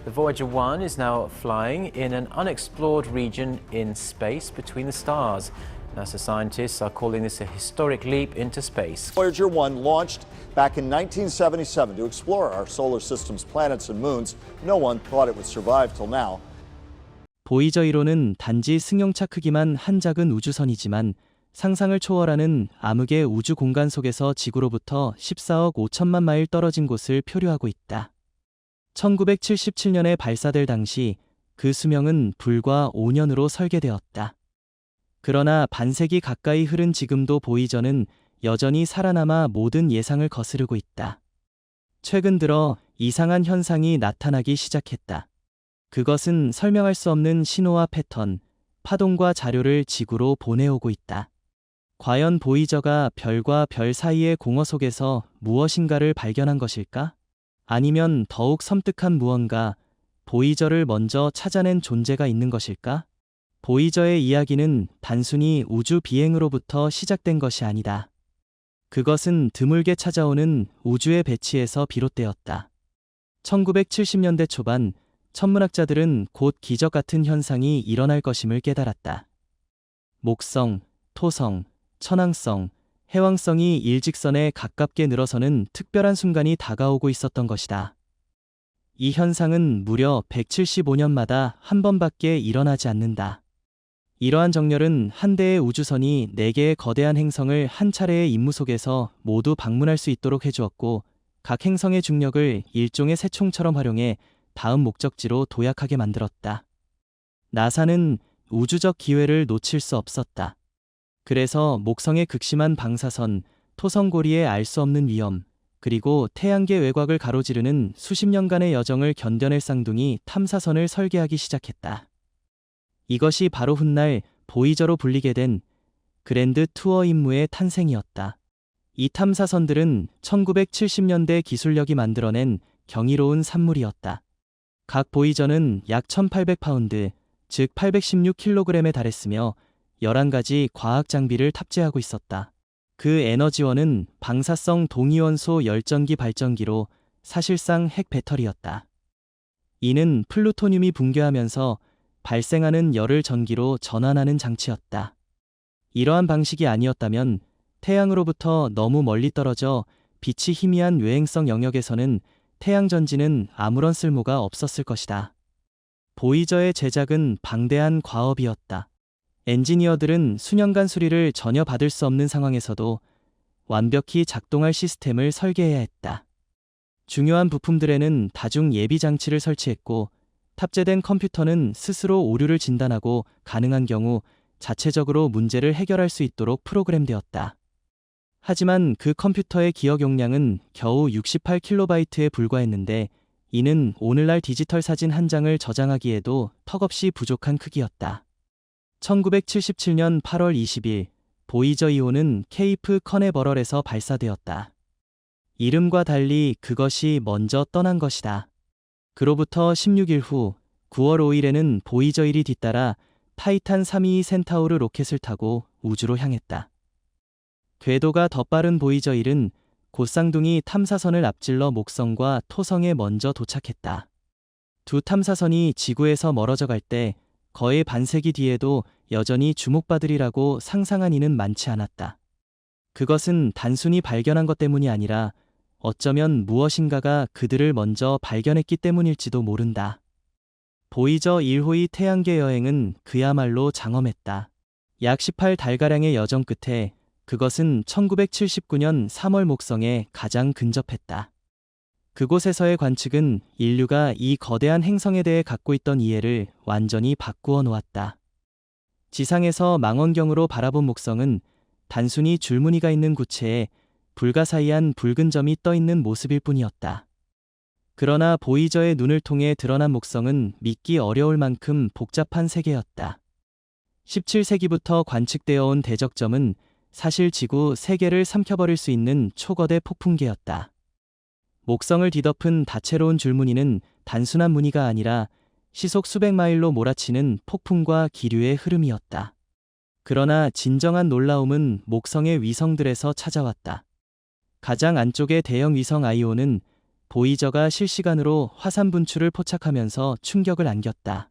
The Voyager 1 is now flying in an unexplored region in space between the stars. NASA scientists are calling this a historic leap into space. Voyager 1 launched back in 1977 to explore our solar system's planets and moons. No one thought it would survive till now. 보이저 1호는 단지 승용차 크기만 한 작은 우주선이지만 상상을 초월하는 암흑의 우주 공간 속에서 지구로부터 14억 5천만 마일 떨어진 곳을 표류하고 있다. 1977년에 발사될 당시 그 수명은 불과 5년으로 설계되었다. 그러나 반세기 가까이 흐른 지금도 보이저는 여전히 살아남아 모든 예상을 거스르고 있다. 최근 들어 이상한 현상이 나타나기 시작했다. 그것은 설명할 수 없는 신호와 패턴, 파동과 자료를 지구로 보내오고 있다. 과연 보이저가 별과 별 사이의 공허 속에서 무엇인가를 발견한 것일까? 아니면 더욱 섬뜩한 무언가, 보이저를 먼저 찾아낸 존재가 있는 것일까? 보이저의 이야기는 단순히 우주 비행으로부터 시작된 것이 아니다. 그것은 드물게 찾아오는 우주의 배치에서 비롯되었다. 1970년대 초반, 천문학자들은 곧 기적 같은 현상이 일어날 것임을 깨달았다. 목성, 토성, 천왕성, 해왕성이 일직선에 가깝게 늘어서는 특별한 순간이 다가오고 있었던 것이다. 이 현상은 무려 175년마다 한 번밖에 일어나지 않는다. 이러한 정렬은 한 대의 우주선이 4개의 거대한 행성을 한 차례의 임무 속에서 모두 방문할 수 있도록 해주었고, 각 행성의 중력을 일종의 새총처럼 활용해 다음 목적지로 도약하게 만들었다. 나사는 우주적 기회를 놓칠 수 없었다. 그래서 목성의 극심한 방사선, 토성고리의 알 수 없는 위험, 그리고 태양계 외곽을 가로지르는 수십 년간의 여정을 견뎌낼 쌍둥이 탐사선을 설계하기 시작했다. 이것이 바로 훗날 보이저로 불리게 된 그랜드 투어 임무의 탄생이었다. 이 탐사선들은 1970년대 기술력이 만들어낸 경이로운 산물이었다. 각 보이저는 약 1800파운드, 즉 816kg에 달했으며 11가지 과학 장비를 탑재하고 있었다. 그 에너지원은 방사성 동위원소 열전기 발전기로 사실상 핵 배터리였다. 이는 플루토늄이 붕괴하면서 발생하는 열을 전기로 전환하는 장치였다. 이러한 방식이 아니었다면 태양으로부터 너무 멀리 떨어져 빛이 희미한 외행성 영역에서는 태양 전지는 아무런 쓸모가 없었을 것이다. 보이저의 제작은 방대한 과업이었다. 엔지니어들은 수년간 수리를 전혀 받을 수 없는 상황에서도 완벽히 작동할 시스템을 설계해야 했다. 중요한 부품들에는 다중 예비 장치를 설치했고, 탑재된 컴퓨터는 스스로 오류를 진단하고 가능한 경우 자체적으로 문제를 해결할 수 있도록 프로그램되었다. 하지만 그 컴퓨터의 기억 용량은 겨우 68kB에 불과했는데, 이는 오늘날 디지털 사진 한 장을 저장하기에도 턱없이 부족한 크기였다. 1977년 8월 20일, 보이저 2호는 케이프 커네버럴에서 발사되었다. 이름과 달리 그것이 먼저 떠난 것이다. 그로부터 16일 후 9월 5일에는 보이저 1이 뒤따라 타이탄 322 센타우르 로켓을 타고 우주로 향했다. 궤도가 더 빠른 보이저 1은 곧쌍둥이 탐사선을 앞질러 목성과 토성에 먼저 도착했다. 두 탐사선이 지구에서 멀어져 갈 때 거의 반세기 뒤에도 여전히 주목받으리라고 상상한 이는 많지 않았다. 그것은 단순히 발견한 것 때문이 아니라 어쩌면 무엇인가가 그들을 먼저 발견했기 때문일지도 모른다. 보이저 1호의 태양계 여행은 그야말로 장엄했다. 약 18달가량의 여정 끝에 그것은 1979년 3월 목성에 가장 근접했다. 그곳에서의 관측은 인류가 이 거대한 행성에 대해 갖고 있던 이해를 완전히 바꾸어 놓았다. 지상에서 망원경으로 바라본 목성은 단순히 줄무늬가 있는 구체에 불가사의한 붉은 점이 떠 있는 모습일 뿐이었다. 그러나 보이저의 눈을 통해 드러난 목성은 믿기 어려울 만큼 복잡한 세계였다. 17세기부터 관측되어 온 대적점은 사실 지구 3개를 삼켜버릴 수 있는 초거대 폭풍계였다. 목성을 뒤덮은 다채로운 줄무늬는 단순한 무늬가 아니라 시속 수백 마일로 몰아치는 폭풍과 기류의 흐름이었다. 그러나 진정한 놀라움은 목성의 위성들에서 찾아왔다. 가장 안쪽의 대형 위성 아이오는 보이저가 실시간으로 화산 분출을 포착하면서 충격을 안겼다.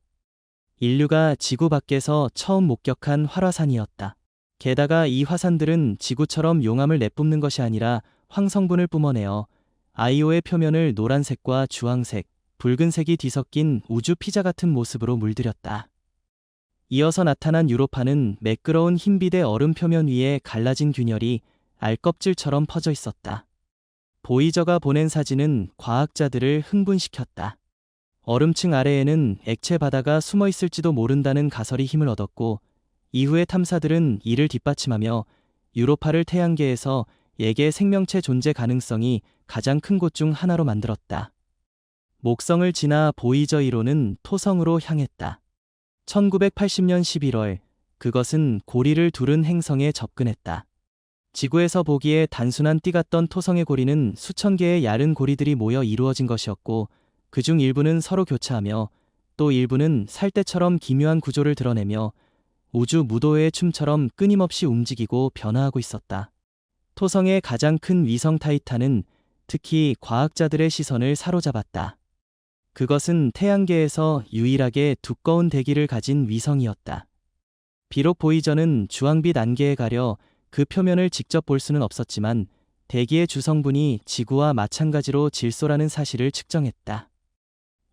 인류가 지구 밖에서 처음 목격한 활화산이었다. 게다가 이 화산들은 지구처럼 용암을 내뿜는 것이 아니라 황성분을 뿜어내어 아이오의 표면을 노란색과 주황색, 붉은색이 뒤섞인 우주 피자 같은 모습으로 물들였다. 이어서 나타난 유로파는 매끄러운 흰빛의 얼음 표면 위에 갈라진 균열이 알껍질처럼 퍼져 있었다. 보이저가 보낸 사진은 과학자들을 흥분시켰다. 얼음층 아래에는 액체 바다가 숨어 있을지도 모른다는 가설이 힘을 얻었고, 이후의 탐사들은 이를 뒷받침하며 유로파를 태양계에서 예계 생명체 존재 가능성이 가장 큰 곳 중 하나로 만들었다. 목성을 지나 보이저 1호는 토성으로 향했다. 1980년 11월, 그것은 고리를 두른 행성에 접근했다. 지구에서 보기에 단순한 띠 같던 토성의 고리는 수천 개의 야른 고리들이 모여 이루어진 것이었고, 그중 일부는 서로 교차하며 또 일부는 살대처럼 기묘한 구조를 드러내며 우주 무도회의 춤처럼 끊임없이 움직이고 변화하고 있었다. 토성의 가장 큰 위성 타이탄은 특히 과학자들의 시선을 사로잡았다. 그것은 태양계에서 유일하게 두꺼운 대기를 가진 위성이었다. 비록 보이저는 주황빛 안개에 가려 그 표면을 직접 볼 수는 없었지만 대기의 주성분이 지구와 마찬가지로 질소라는 사실을 측정했다.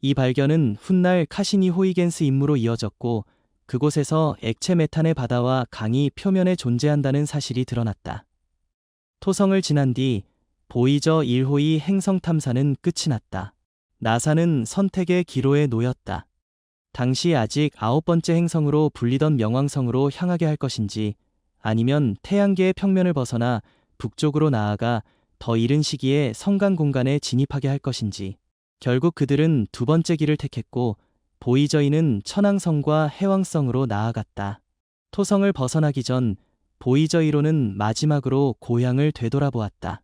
이 발견은 훗날 카시니 호이겐스 임무로 이어졌고, 그곳에서 액체 메탄의 바다와 강이 표면에 존재한다는 사실이 드러났다. 토성을 지난 뒤 보이저 1호의 행성 탐사는 끝이 났다. 나사는 선택의 기로에 놓였다. 당시 아직 9번째 행성으로 불리던 명왕성으로 향하게 할 것인지, 아니면 태양계의 평면을 벗어나 북쪽으로 나아가 더 이른 시기에 성간 공간에 진입하게 할 것인지, 결국 그들은 두 번째 길을 택했고, 보이저2는 천왕성과 해왕성으로 나아갔다. 토성을 벗어나기 전 보이저 1호는 마지막으로 고향을 되돌아보았다.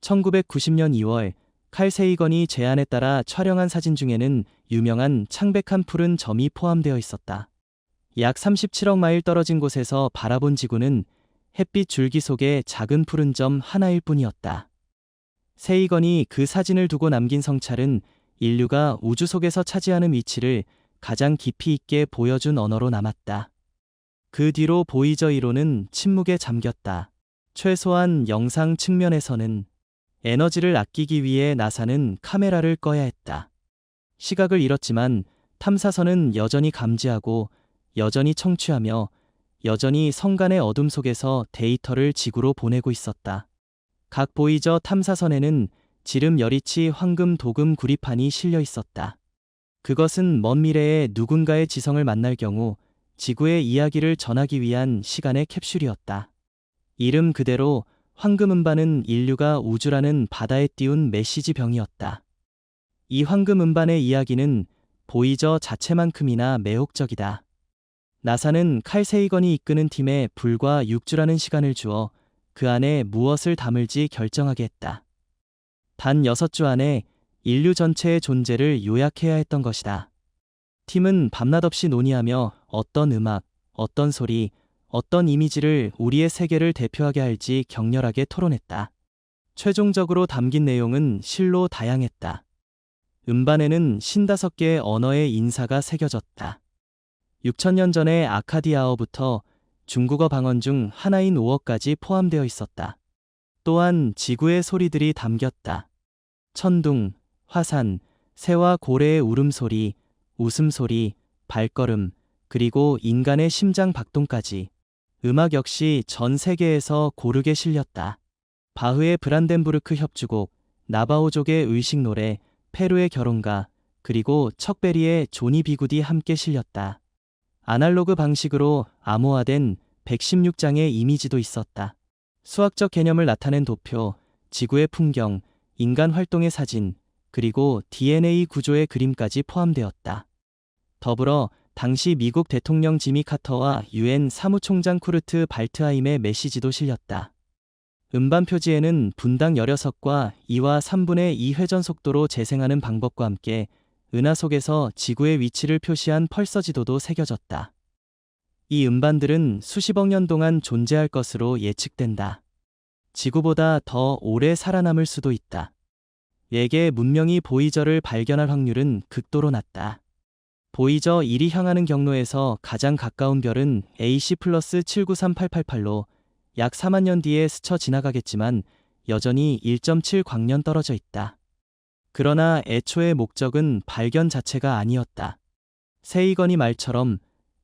1990년 2월, 칼 세이건이 제안에 따라 촬영한 사진 중에는 유명한 창백한 푸른 점이 포함되어 있었다. 약 37억 마일 떨어진 곳에서 바라본 지구는 햇빛 줄기 속에 작은 푸른 점 하나일 뿐이었다. 세이건이 그 사진을 두고 남긴 성찰은 인류가 우주 속에서 차지하는 위치를 가장 깊이 있게 보여준 언어로 남았다. 그 뒤로 보이저 1호는 침묵에 잠겼다. 최소한 영상 측면에서는. 에너지를 아끼기 위해 나사는 카메라를 꺼야 했다. 시각을 잃었지만 탐사선은 여전히 감지하고 여전히 청취하며 여전히 성간의 어둠 속에서 데이터를 지구로 보내고 있었다. 각 보이저 탐사선에는 지름 여리치 황금 도금 구리판이 실려 있었다. 그것은 먼 미래에 누군가의 지성을 만날 경우 지구의 이야기를 전하기 위한 시간의 캡슐이었다. 이름 그대로 황금 음반은 인류가 우주라는 바다에 띄운 메시지 병이었다. 이 황금 음반의 이야기는 보이저 자체만큼이나 매혹적이다. 나사는 칼 세이건이 이끄는 팀에 불과 6주라는 시간을 주어 그 안에 무엇을 담을지 결정하게 했다. 단 6주 안에 인류 전체의 존재를 요약해야 했던 것이다. 팀은 밤낮 없이 논의하며 어떤 음악, 어떤 소리, 어떤 이미지를 우리의 세계를 대표하게 할지 격렬하게 토론했다. 최종적으로 담긴 내용은 실로 다양했다. 음반에는 55개의 언어의 인사가 새겨졌다. 6000년 전의 아카디아어부터 중국어 방언 중 하나인 오어까지 포함되어 있었다. 또한 지구의 소리들이 담겼다. 천둥, 화산, 새와 고래의 울음소리, 웃음소리, 발걸음, 그리고 인간의 심장 박동까지. 음악 역시 전 세계에서 고르게 실렸다. 바흐의 브란덴부르크 협주곡, 나바오족의 의식 노래, 페루의 결혼가, 그리고 척베리의 조니 비굿이 함께 실렸다. 아날로그 방식으로 암호화된 116장의 이미지도 있었다. 수학적 개념을 나타낸 도표, 지구의 풍경, 인간 활동의 사진, 그리고 DNA 구조의 그림까지 포함되었다. 더불어 당시 미국 대통령 지미 카터와 UN 사무총장 쿠르트 발트하임의 메시지도 실렸다. 음반 표지에는 분당 16과 2와 3분의 2 회전 속도로 재생하는 방법과 함께 은하 속에서 지구의 위치를 표시한 펄서 지도도 새겨졌다. 이 음반들은 수십억 년 동안 존재할 것으로 예측된다. 지구보다 더 오래 살아남을 수도 있다. 외계 문명이 보이저를 발견할 확률은 극도로 낮다. 보이저 1이 향하는 경로에서 가장 가까운 별은 AC+793888로 약 4만 년 뒤에 스쳐 지나가겠지만 여전히 1.7광년 떨어져 있다. 그러나 애초의 목적은 발견 자체가 아니었다. 세이건이 말처럼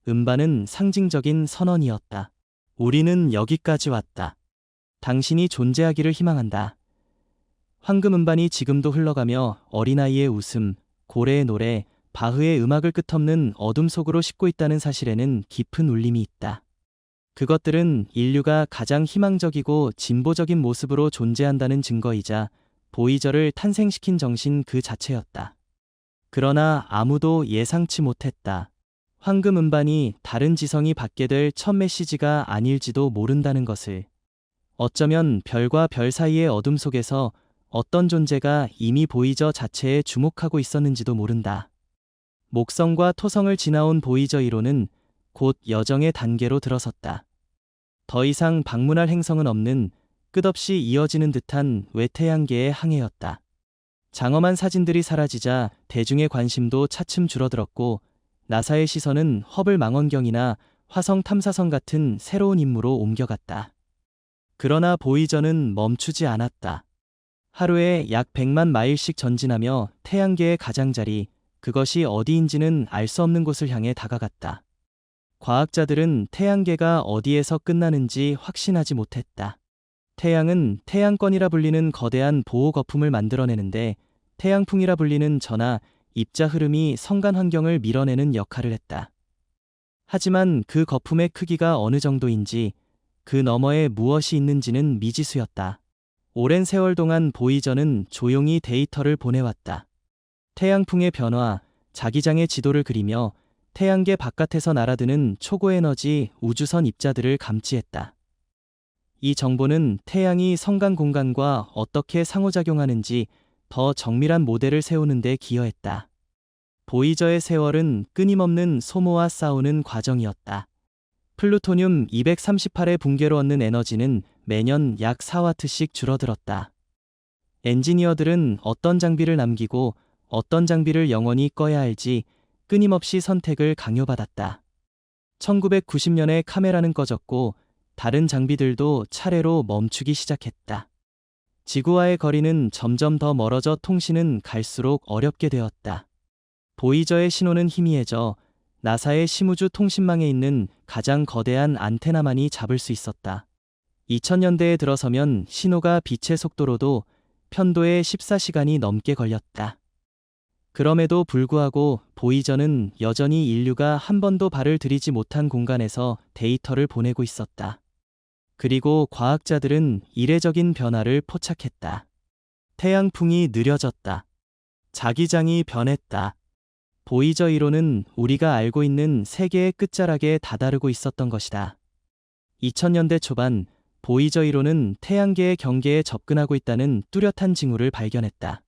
음반은 상징적인 선언이었다. 우리는 여기까지 왔다. 당신이 존재하기를 희망한다. 황금 음반이 지금도 흘러가며 어린아이의 웃음, 고래의 노래, 바흐의 음악을 끝없는 어둠 속으로 싣고 있다는 사실에는 깊은 울림이 있다. 그것들은 인류가 가장 희망적이고 진보적인 모습으로 존재한다는 증거이자 보이저를 탄생시킨 정신 그 자체였다. 그러나 아무도 예상치 못했다. 황금 음반이 다른 지성이 받게 될 첫 메시지가 아닐지도 모른다는 것을. 어쩌면 별과 별 사이의 어둠 속에서 어떤 존재가 이미 보이저 자체에 주목하고 있었는지도 모른다. 목성과 토성을 지나온 보이저 1호는 곧 여정의 단계로 들어섰다. 더 이상 방문할 행성은 없는 끝없이 이어지는 듯한 외태양계의 항해였다. 장엄한 사진들이 사라지자 대중의 관심도 차츰 줄어들었고 나사의 시선은 허블 망원경이나 화성 탐사선 같은 새로운 임무로 옮겨갔다. 그러나 보이저는 멈추지 않았다. 하루에 약 100만 마일씩 전진하며 태양계의 가장자리, 그것이 어디인지는 알 수 없는 곳을 향해 다가갔다. 과학자들은 태양계가 어디에서 끝나는지 확신하지 못했다. 태양은 태양권이라 불리는 거대한 보호 거품을 만들어내는데 태양풍이라 불리는 전하, 입자 흐름이 성간 환경을 밀어내는 역할을 했다. 하지만 그 거품의 크기가 어느 정도인지 그 너머에 무엇이 있는지는 미지수였다. 오랜 세월 동안 보이저는 조용히 데이터를 보내왔다. 태양풍의 변화, 자기장의 지도를 그리며 태양계 바깥에서 날아드는 초고에너지 우주선 입자들을 감지했다. 이 정보는 태양이 성간 공간과 어떻게 상호작용하는지 더 정밀한 모델을 세우는 데 기여했다. 보이저의 세월은 끊임없는 소모와 싸우는 과정이었다. 플루토늄 238의 붕괴로 얻는 에너지는 매년 약 4와트씩 줄어들었다. 엔지니어들은 어떤 장비를 남기고 어떤 장비를 영원히 꺼야 할지 끊임없이 선택을 강요받았다. 1990년에 카메라는 꺼졌고 다른 장비들도 차례로 멈추기 시작했다. 지구와의 거리는 점점 더 멀어져 통신은 갈수록 어렵게 되었다. 보이저의 신호는 희미해져 나사의 심우주 통신망에 있는 가장 거대한 안테나만이 잡을 수 있었다. 2000년대에 들어서면 신호가 빛의 속도로도 편도에 14시간이 넘게 걸렸다. 그럼에도 불구하고 보이저는 여전히 인류가 한 번도 발을 들이지 못한 공간에서 데이터를 보내고 있었다. 그리고 과학자들은 이례적인 변화를 포착했다. 태양풍이 느려졌다. 자기장이 변했다. 보이저 1호는 우리가 알고 있는 세계의 끝자락에 다다르고 있었던 것이다. 2000년대 초반 보이저 1호는 태양계의 경계에 접근하고 있다는 뚜렷한 징후를 발견했다.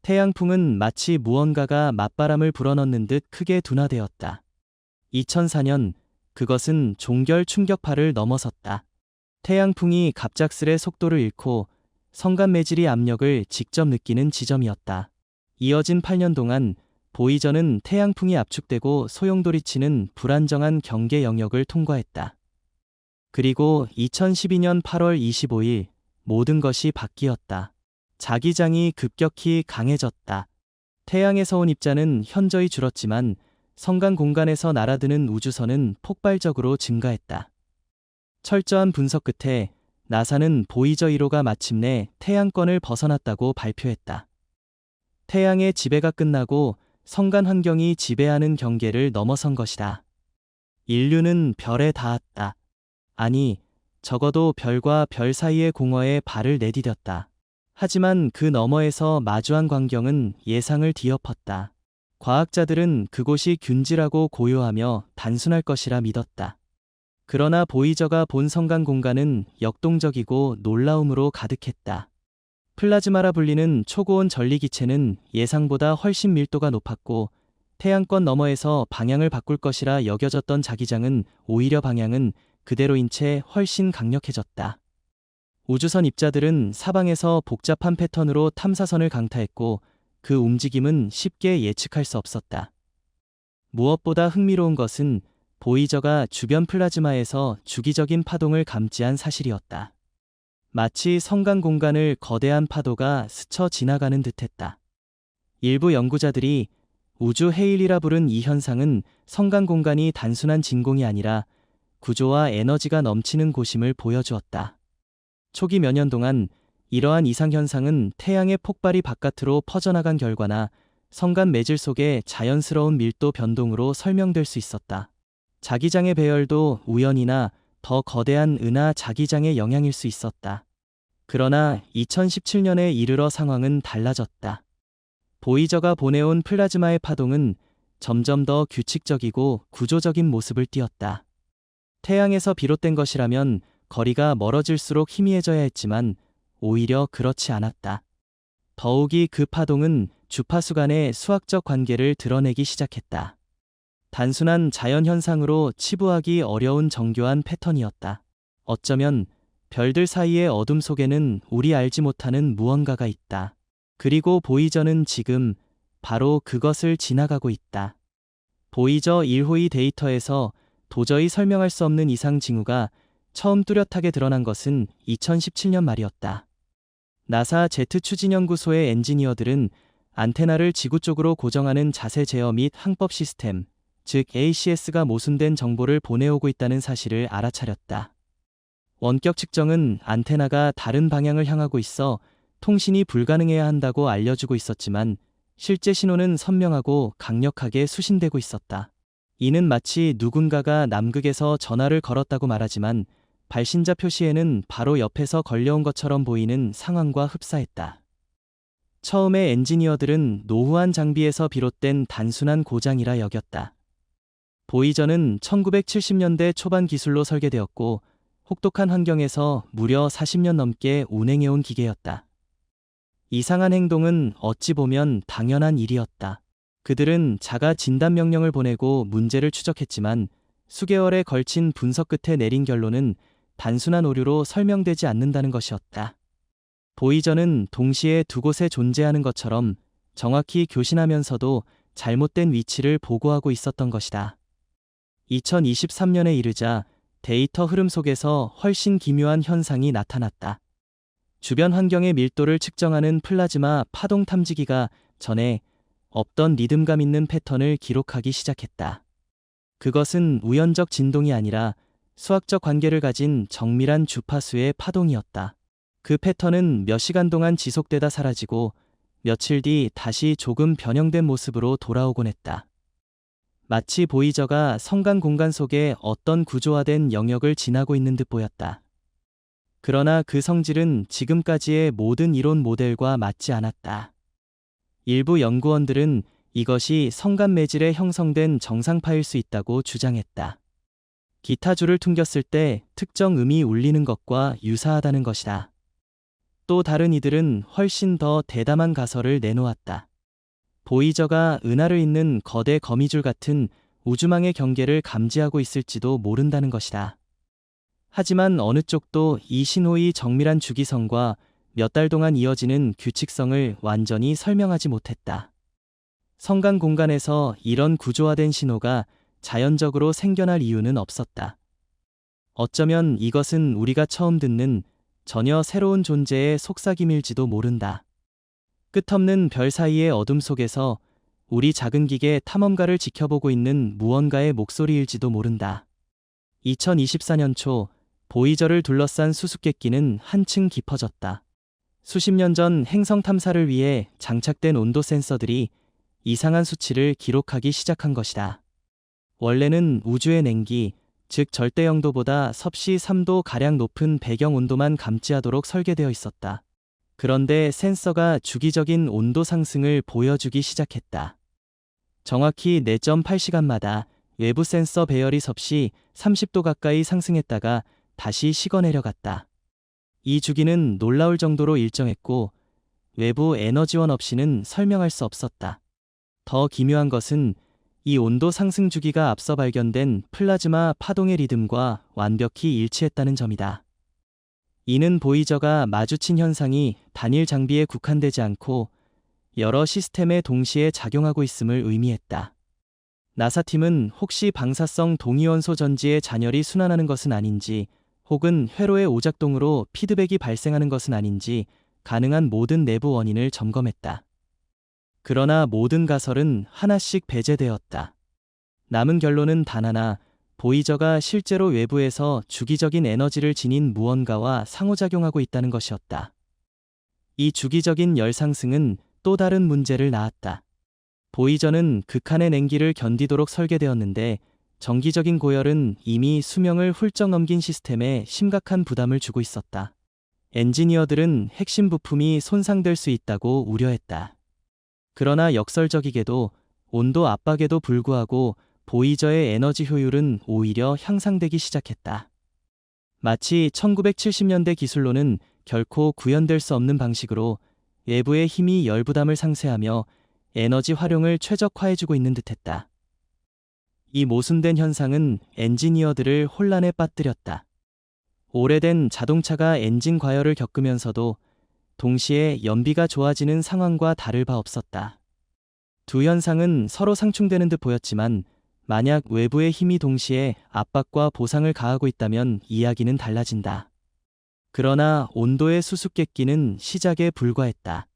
태양풍은 마치 무언가가 맞바람을 불어넣는 듯 크게 둔화되었다. 2004년 그것은 종결 충격파를 넘어섰다. 태양풍이 갑작스레 속도를 잃고 성간 매질이 압력을 직접 느끼는 지점이었다. 이어진 8년 동안 보이저는 태양풍이 압축되고 소용돌이치는 불안정한 경계 영역을 통과했다. 그리고 2012년 8월 25일 모든 것이 바뀌었다. 자기장이 급격히 강해졌다. 태양에서 온 입자는 현저히 줄었지만 성간 공간에서 날아드는 우주선은 폭발적으로 증가했다. 철저한 분석 끝에 나사는 보이저 1호가 마침내 태양권을 벗어났다고 발표했다. 태양의 지배가 끝나고 성간 환경이 지배하는 경계를 넘어선 것이다. 인류는 별에 닿았다. 아니, 적어도 별과 별 사이의 공허에 발을 내디뎠다. 하지만 그 너머에서 마주한 광경은 예상을 뒤엎었다. 과학자들은 그곳이 균질하고 고요하며 단순할 것이라 믿었다. 그러나 보이저가 본 성간 공간은 역동적이고 놀라움으로 가득했다. 플라즈마라 불리는 초고온 전리기체는 예상보다 훨씬 밀도가 높았고 태양권 너머에서 방향을 바꿀 것이라 여겨졌던 자기장은 오히려 방향은 그대로인 채 훨씬 강력해졌다. 우주선 입자들은 사방에서 복잡한 패턴으로 탐사선을 강타했고 그 움직임은 쉽게 예측할 수 없었다. 무엇보다 흥미로운 것은 보이저가 주변 플라즈마에서 주기적인 파동을 감지한 사실이었다. 마치 성간 공간을 거대한 파도가 스쳐 지나가는 듯했다. 일부 연구자들이 우주 헤일이라 부른 이 현상은 성간 공간이 단순한 진공이 아니라 구조와 에너지가 넘치는 곳임을 보여주었다. 초기 몇 년 동안 이러한 이상 현상은 태양의 폭발이 바깥으로 퍼져나간 결과나 성간 매질 속의 자연스러운 밀도 변동으로 설명될 수 있었다. 자기장의 배열도 우연이나 더 거대한 은하 자기장의 영향일 수 있었다. 그러나 2017년에 이르러 상황은 달라졌다. 보이저가 보내온 플라즈마의 파동은 점점 더 규칙적이고 구조적인 모습을 띠었다. 태양에서 비롯된 것이라면 거리가 멀어질수록 희미해져야 했지만 오히려 그렇지 않았다. 더욱이 그 파동은 주파수 간의 수학적 관계를 드러내기 시작했다. 단순한 자연현상으로 치부하기 어려운 정교한 패턴이었다. 어쩌면 별들 사이의 어둠 속에는 우리 알지 못하는 무언가가 있다. 그리고 보이저는 지금 바로 그것을 지나가고 있다. 보이저 1호의 데이터에서 도저히 설명할 수 없는 이상 징후가 처음 뚜렷하게 드러난 것은 2017년 말이었다. 나사 제트 추진연구소의 엔지니어들은 안테나를 지구 쪽으로 고정하는 자세 제어 및 항법 시스템, 즉 ACS가 모순된 정보를 보내오고 있다는 사실을 알아차렸다. 원격 측정은 안테나가 다른 방향을 향하고 있어 통신이 불가능해야 한다고 알려주고 있었지만 실제 신호는 선명하고 강력하게 수신되고 있었다. 이는 마치 누군가가 남극에서 전화를 걸었다고 말하지만 발신자 표시에는 바로 옆에서 걸려온 것처럼 보이는 상황과 흡사했다. 처음에 엔지니어들은 노후한 장비에서 비롯된 단순한 고장이라 여겼다. 보이저는 1970년대 초반 기술로 설계되었고 혹독한 환경에서 무려 40년 넘게 운행해온 기계였다. 이상한 행동은 어찌 보면 당연한 일이었다. 그들은 자가 진단 명령을 보내고 문제를 추적했지만 수개월에 걸친 분석 끝에 내린 결론은 단순한 오류로 설명되지 않는다는 것이었다. 보이저는 동시에 두 곳에 존재하는 것처럼 정확히 교신하면서도 잘못된 위치를 보고하고 있었던 것이다. 2023년에 이르자 데이터 흐름 속에서 훨씬 기묘한 현상이 나타났다. 주변 환경의 밀도를 측정하는 플라즈마 파동 탐지기가 전에 없던 리듬감 있는 패턴을 기록하기 시작했다. 그것은 우연적 진동이 아니라 수학적 관계를 가진 정밀한 주파수의 파동이었다. 그 패턴은 몇 시간 동안 지속되다 사라지고 며칠 뒤 다시 조금 변형된 모습으로 돌아오곤 했다. 마치 보이저가 성간 공간 속에 어떤 구조화된 영역을 지나고 있는 듯 보였다. 그러나 그 성질은 지금까지의 모든 이론 모델과 맞지 않았다. 일부 연구원들은 이것이 성간 매질에 형성된 정상파일 수 있다고 주장했다. 기타 줄을 퉁겼을 때 특정 음이 울리는 것과 유사하다는 것이다. 또 다른 이들은 훨씬 더 대담한 가설을 내놓았다. 보이저가 은하를 잇는 거대 거미줄 같은 우주망의 경계를 감지하고 있을지도 모른다는 것이다. 하지만 어느 쪽도 이 신호의 정밀한 주기성과 몇 달 동안 이어지는 규칙성을 완전히 설명하지 못했다. 성간 공간에서 이런 구조화된 신호가 자연적으로 생겨날 이유는 없었다. 어쩌면 이것은 우리가 처음 듣는 전혀 새로운 존재의 속삭임일지도 모른다. 끝없는 별 사이의 어둠 속에서 우리 작은 기계 탐험가를 지켜보고 있는 무언가의 목소리일지도 모른다. 2024년 초 보이저를 둘러싼 수수께끼는 한층 깊어졌다. 수십 년 전 행성 탐사를 위해 장착된 온도 센서들이 이상한 수치를 기록하기 시작한 것이다. 원래는 우주의 냉기, 즉 절대 영도보다 섭씨 3도 가량 높은 배경 온도만 감지하도록 설계되어 있었다. 그런데 센서가 주기적인 온도 상승을 보여주기 시작했다. 정확히 4.8시간마다 외부 센서 배열이 섭씨 30도 가까이 상승했다가 다시 식어내려갔다. 이 주기는 놀라울 정도로 일정했고 외부 에너지원 없이는 설명할 수 없었다. 더 기묘한 것은 이 온도 상승 주기가 앞서 발견된 플라즈마 파동의 리듬과 완벽히 일치했다는 점이다. 이는 보이저가 마주친 현상이 단일 장비에 국한되지 않고 여러 시스템에 동시에 작용하고 있음을 의미했다. 나사팀은 혹시 방사성 동위원소 전지의 잔열이 순환하는 것은 아닌지 혹은 회로의 오작동으로 피드백이 발생하는 것은 아닌지 가능한 모든 내부 원인을 점검했다. 그러나 모든 가설은 하나씩 배제되었다. 남은 결론은 단 하나, 보이저가 실제로 외부에서 주기적인 에너지를 지닌 무언가와 상호작용하고 있다는 것이었다. 이 주기적인 열 상승은 또 다른 문제를 낳았다. 보이저는 극한의 냉기를 견디도록 설계되었는데 정기적인 고열은 이미 수명을 훌쩍 넘긴 시스템에 심각한 부담을 주고 있었다. 엔지니어들은 핵심 부품이 손상될 수 있다고 우려했다. 그러나 역설적이게도 온도 압박에도 불구하고 보이저의 에너지 효율은 오히려 향상되기 시작했다. 마치 1970년대 기술로는 결코 구현될 수 없는 방식으로 외부의 힘이 열부담을 상쇄하며 에너지 활용을 최적화해주고 있는 듯했다. 이 모순된 현상은 엔지니어들을 혼란에 빠뜨렸다. 오래된 자동차가 엔진 과열을 겪으면서도 동시에 연비가 좋아지는 상황과 다를 바 없었다. 두 현상은 서로 상충되는 듯 보였지만 만약 외부의 힘이 동시에 압박과 보상을 가하고 있다면 이야기는 달라진다. 그러나 온도의 수수께끼는 시작에 불과했다.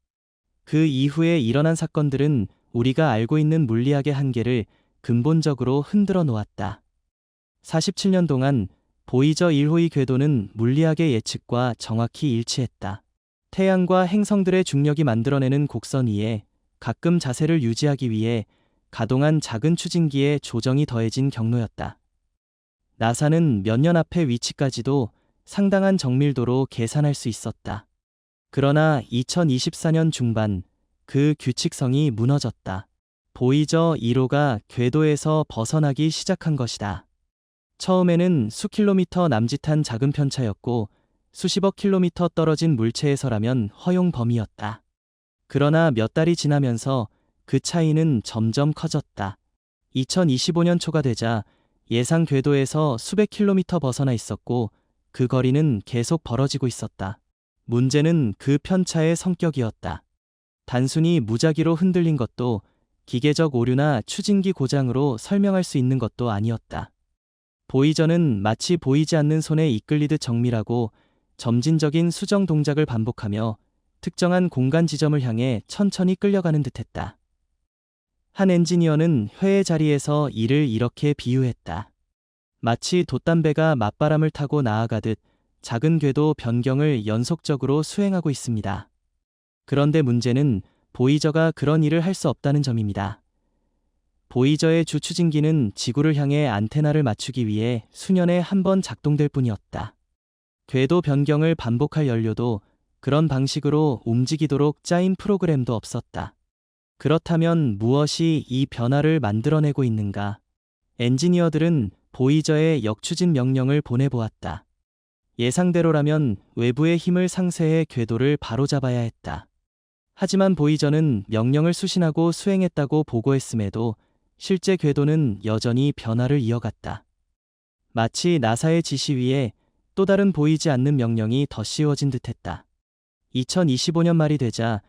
그 이후에 일어난 사건들은 우리가 알고 있는 물리학의 한계를 근본적으로 흔들어 놓았다. 47년 동안 보이저 1호의 궤도는 물리학의 예측과 정확히 일치했다. 태양과 행성들의 중력이 만들어내는 곡선 위에 가끔 자세를 유지하기 위해 가동한 작은 추진기에 조정이 더해진 경로였다. 나사는 몇 년 앞의 위치까지도 상당한 정밀도로 계산할 수 있었다. 그러나 2024년 중반 그 규칙성이 무너졌다. 보이저 1호가 궤도에서 벗어나기 시작한 것이다. 처음에는 수킬로미터 남짓한 작은 편차였고 수십억 킬로미터 떨어진 물체에서라면 허용 범위였다. 그러나 몇 달이 지나면서 그 차이는 점점 커졌다. 2025년 초가 되자 예상 궤도에서 수백 킬로미터 벗어나 있었고 그 거리는 계속 벌어지고 있었다. 문제는 그 편차의 성격이었다. 단순히 무작위로 흔들린 것도 기계적 오류나 추진기 고장으로 설명할 수 있는 것도 아니었다. 보이저는 마치 보이지 않는 손에 이끌리듯 정밀하고 점진적인 수정 동작을 반복하며 특정한 공간 지점을 향해 천천히 끌려가는 듯했다. 한 엔지니어는 회의 자리에서 이를 이렇게 비유했다. 마치 돛담배가 맞바람을 타고 나아가듯 작은 궤도 변경을 연속적으로 수행하고 있습니다. 그런데 문제는 보이저가 그런 일을 할 수 없다는 점입니다. 보이저의 주 추진기는 지구를 향해 안테나를 맞추기 위해 수년에 한 번 작동될 뿐이었다. 궤도 변경을 반복할 연료도 그런 방식으로 움직이도록 짜인 프로그램도 없었다. 그렇다면 무엇이 이 변화를 만들어내고 있는가? 엔지니어들은 보이저의 역추진 명령을 보내보았다. 예상대로라면 외부의 힘을 상쇄해 궤도를 바로잡아야 했다. 하지만 보이저는 명령을 수신하고 수행했다고 보고했음에도 실제 궤도는 여전히 변화를 이어갔다. 마치 나사의 지시 위에 또 다른 보이지 않는 명령이 덧씌워진 듯했다. 2025년 말이 되자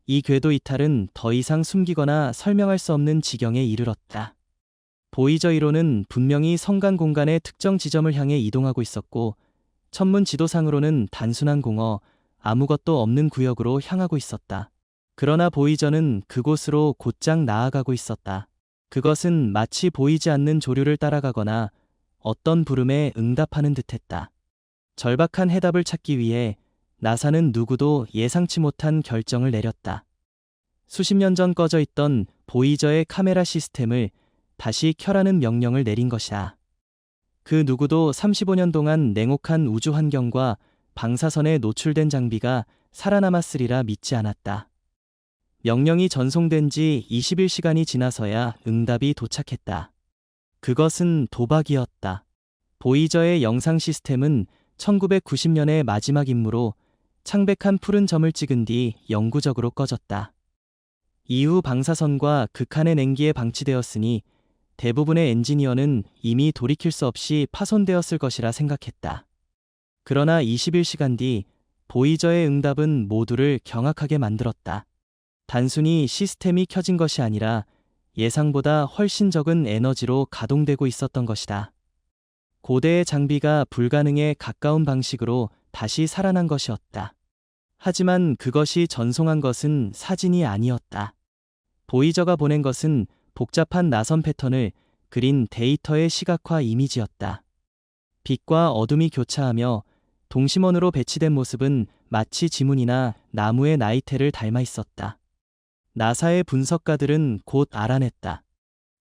이 궤도 이탈은 더 이상 숨기거나 설명할 수 없는 지경에 이르렀다. 보이저 1호는 분명히 성간 공간의 특정 지점을 향해 이동하고 있었고 천문 지도상으로는 단순한 공허, 아무것도 없는 구역으로 향하고 있었다. 그러나 보이저는 그곳으로 곧장 나아가고 있었다. 그것은 마치 보이지 않는 조류를 따라가거나 어떤 부름에 응답하는 듯했다. 절박한 해답을 찾기 위해 나사는 누구도 예상치 못한 결정을 내렸다. 수십 년 전 꺼져 있던 보이저의 카메라 시스템을 다시 켜라는 명령을 내린 것이다. 그 누구도 35년 동안 냉혹한 우주 환경과 방사선에 노출된 장비가 살아남았으리라 믿지 않았다. 명령이 전송된 지 21시간이 지나서야 응답이 도착했다. 그것은 도박이었다. 보이저의 영상 시스템은 1990년의 마지막 임무로 창백한 푸른 점을 찍은 뒤 영구적으로 꺼졌다. 이후 방사선과 극한의 냉기에 방치되었으니 대부분의 엔지니어는 이미 돌이킬 수 없이 파손되었을 것이라 생각했다. 그러나 21시간 뒤 보이저의 응답은 모두를 경악하게 만들었다. 단순히 시스템이 켜진 것이 아니라 예상보다 훨씬 적은 에너지로 가동되고 있었던 것이다. 고대의 장비가 불가능에 가까운 방식으로 다시 살아난 것이었다. 하지만 그것이 전송한 것은 사진이 아니었다. 보이저가 보낸 것은 복잡한 나선 패턴을 그린 데이터의 시각화 이미지였다. 빛과 어둠이 교차하며 동심원으로 배치된 모습은 마치 지문이나 나무의 나이테를 닮아 있었다. 나사의 분석가들은 곧 알아냈다.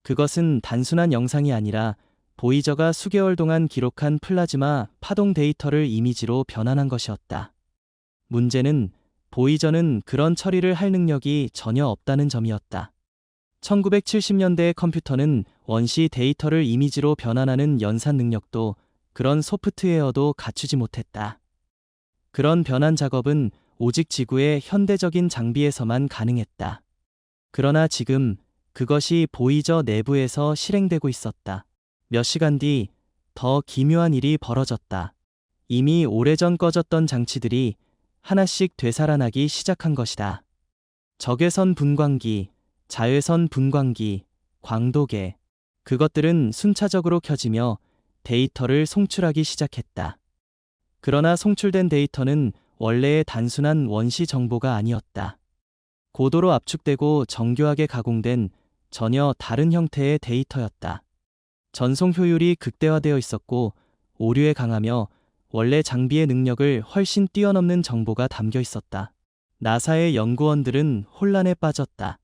그것은 단순한 영상이 아니라 보이저가 수개월 동안 기록한 플라즈마 파동 데이터를 이미지로 변환한 것이었다. 문제는 보이저는 그런 처리를 할 능력이 전혀 없다는 점이었다. 1970년대의 컴퓨터는 원시 데이터를 이미지로 변환하는 연산 능력도 그런 소프트웨어도 갖추지 못했다. 그런 변환 작업은 오직 지구의 현대적인 장비에서만 가능했다. 그러나 지금 그것이 보이저 내부에서 실행되고 있었다. 몇 시간 뒤 더 기묘한 일이 벌어졌다. 이미 오래전 꺼졌던 장치들이 하나씩 되살아나기 시작한 것이다. 적외선 분광기, 자외선 분광기, 광도계. 그것들은 순차적으로 켜지며 데이터를 송출하기 시작했다. 그러나 송출된 데이터는 원래의 단순한 원시 정보가 아니었다. 고도로 압축되고 정교하게 가공된 전혀 다른 형태의 데이터였다. 전송 효율이 극대화되어 있었고 오류에 강하며 원래 장비의 능력을 훨씬 뛰어넘는 정보가 담겨 있었다. 나사의 연구원들은 혼란에 빠졌다.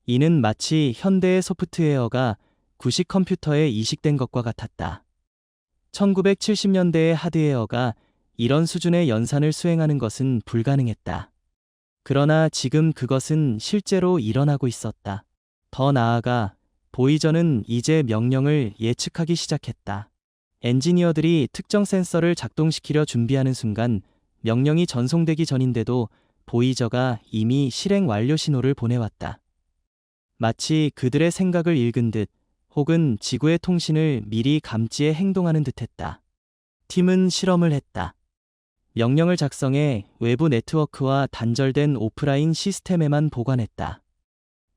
이는 마치 현대의 소프트웨어가 구식 컴퓨터에 이식된 것과 같았다. 1970년대의 하드웨어가 이런 수준의 연산을 수행하는 것은 불가능했다. 그러나 지금 그것은 실제로 일어나고 있었다. 더 나아가 보이저는 이제 명령을 예측하기 시작했다. 엔지니어들이 특정 센서를 작동시키려 준비하는 순간 명령이 전송되기 전인데도 보이저가 이미 실행 완료 신호를 보내왔다. 마치 그들의 생각을 읽은 듯 혹은 지구의 통신을 미리 감지해 행동하는 듯했다. 팀은 실험을 했다. 명령을 작성해 외부 네트워크와 단절된 오프라인 시스템에만 보관했다.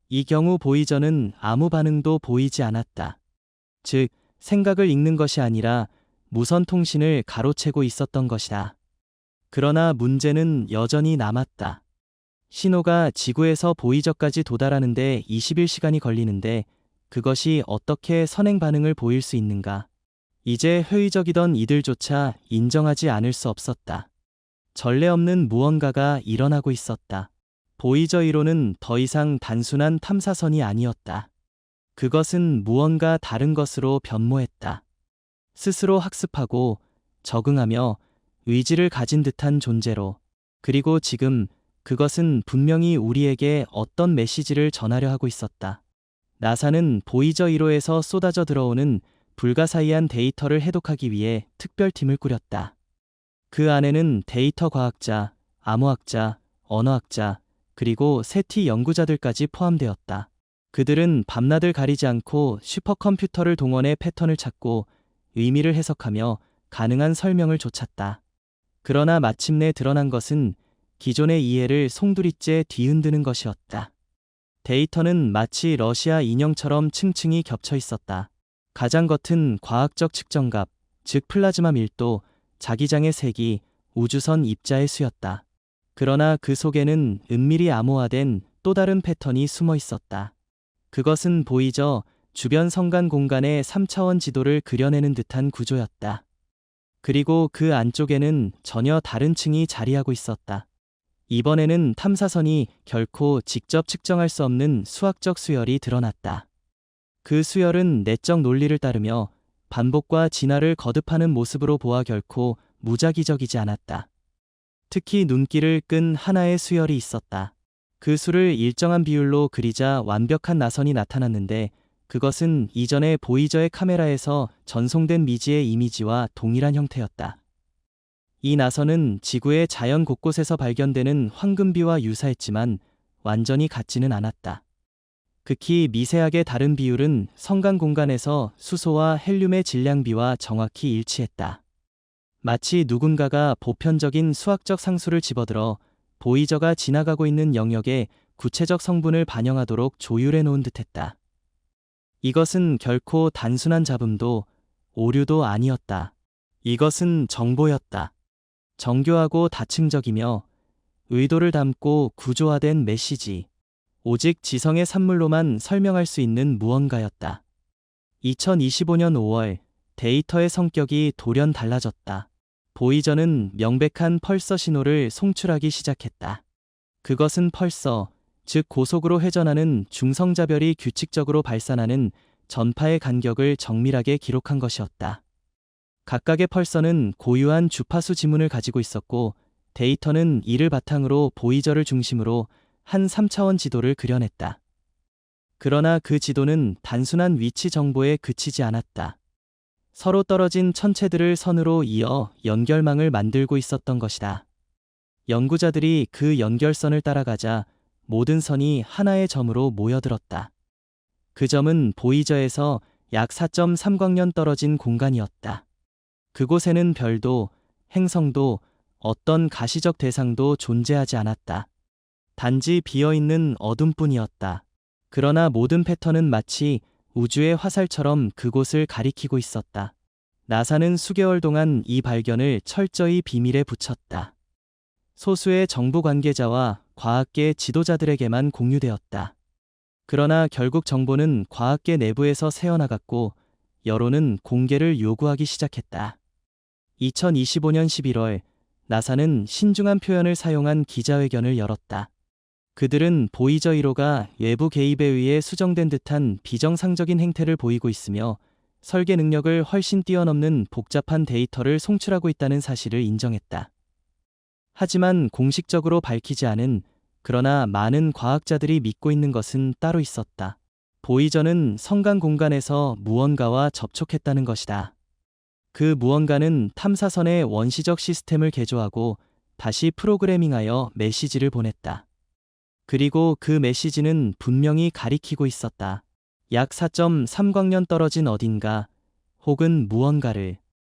이 경우 보이저는 아무 반응도 보이지 않았다. 즉, 생각을 읽는 것이 아니라 무선 통신을 가로채고 있었던 것이다. 그러나 문제는 여전히 남았다. 신호가 지구에서 보이저까지 도달하는데 21시간이 걸리는데 그것이 어떻게 선행 반응을 보일 수 있는가? 이제 회의적이던 이들조차 인정하지 않을 수 없었다. 전례 없는 무언가가 일어나고 있었다. 보이저 1호는 더 이상 단순한 탐사선이 아니었다. 그것은 무언가 다른 것으로 변모했다. 스스로 학습하고 적응하며 의지를 가진 듯한 존재로. 그리고 지금 그것은 분명히 우리에게 어떤 메시지를 전하려 하고 있었다. 나사는 보이저 1호에서 쏟아져 들어오는 불가사의한 데이터를 해독하기 위해 특별팀을 꾸렸다. 그 안에는 데이터 과학자, 암호학자, 언어학자, 그리고 세티 연구자들까지 포함되었다. 그들은 밤낮을 가리지 않고 슈퍼컴퓨터를 동원해 패턴을 찾고 의미를 해석하며 가능한 설명을 좇았다. 그러나 마침내 드러난 것은 기존의 이해를 송두리째 뒤흔드는 것이었다. 데이터는 마치 러시아 인형처럼 층층이 겹쳐 있었다. 가장 겉은 과학적 측정값, 즉 플라즈마 밀도, 자기장의 세기, 우주선 입자의 수였다. 그러나 그 속에는 은밀히 암호화된 또 다른 패턴이 숨어 있었다. 그것은 보이저 주변 성간 공간의 3차원 지도를 그려내는 듯한 구조였다. 그리고 그 안쪽에는 전혀 다른 층이 자리하고 있었다. 이번에는 탐사선이 결코 직접 측정할 수 없는 수학적 수열이 드러났다. 그 수열은 내적 논리를 따르며 반복과 진화를 거듭하는 모습으로 보아 결코 무작위적이지 않았다. 특히 눈길을 끈 하나의 수열이 있었다. 그 수를 일정한 비율로 그리자 완벽한 나선이 나타났는데 그것은 이전에 보이저의 카메라에서 전송된 미지의 이미지와 동일한 형태였다. 이 나선은 지구의 자연 곳곳에서 발견되는 황금비와 유사했지만 완전히 같지는 않았다. 극히 미세하게 다른 비율은 성간 공간에서 수소와 헬륨의 질량비와 정확히 일치했다. 마치 누군가가 보편적인 수학적 상수를 집어들어 보이저가 지나가고 있는 영역에 구체적 성분을 반영하도록 조율해 놓은 듯했다. 이것은 결코 단순한 잡음도 오류도 아니었다. 이것은 정보였다. 정교하고 다층적이며 의도를 담고 구조화된 메시지. 오직 지성의 산물로만 설명할 수 있는 무언가였다. 2025년 5월 데이터의 성격이 돌연 달라졌다. 보이저는 명백한 펄서 신호를 송출하기 시작했다. 그것은 펄서, 즉 고속으로 회전하는 중성자별이 규칙적으로 발산하는 전파의 간격을 정밀하게 기록한 것이었다. 각각의 펄서는 고유한 주파수 지문을 가지고 있었고 데이터는 이를 바탕으로 보이저를 중심으로 한 3차원 지도를 그려냈다. 그러나 그 지도는 단순한 위치 정보에 그치지 않았다. 서로 떨어진 천체들을 선으로 이어 연결망을 만들고 있었던 것이다. 연구자들이 그 연결선을 따라가자 모든 선이 하나의 점으로 모여들었다. 그 점은 보이저에서 약 4.3광년 떨어진 공간이었다. 그곳에는 별도, 행성도, 어떤 가시적 대상도 존재하지 않았다. 단지 비어있는 어둠뿐이었다. 그러나 모든 패턴은 마치 우주의 화살처럼 그곳을 가리키고 있었다. 나사는 수개월 동안 이 발견을 철저히 비밀에 붙였다. 소수의 정부 관계자와 과학계 지도자들에게만 공유되었다. 그러나 결국 정보는 과학계 내부에서 새어나갔고 여론은 공개를 요구하기 시작했다. 2025년 11월 나사는 신중한 표현을 사용한 기자회견을 열었다. 그들은 보이저 1호가 외부 개입에 의해 수정된 듯한 비정상적인 행태를 보이고 있으며 설계 능력을 훨씬 뛰어넘는 복잡한 데이터를 송출하고 있다는 사실을 인정했다. 하지만 공식적으로 밝히지 않은, 그러나 많은 과학자들이 믿고 있는 것은 따로 있었다. 보이저는 성간 공간에서 무언가와 접촉했다는 것이다. 그 무언가는 탐사선의 원시적 시스템을 개조하고 다시 프로그래밍하여 메시지를 보냈다. 그리고 그 메시지는 분명히 가리키고 있었다. 약 4.3광년 떨어진 어딘가, 혹은 무언가를.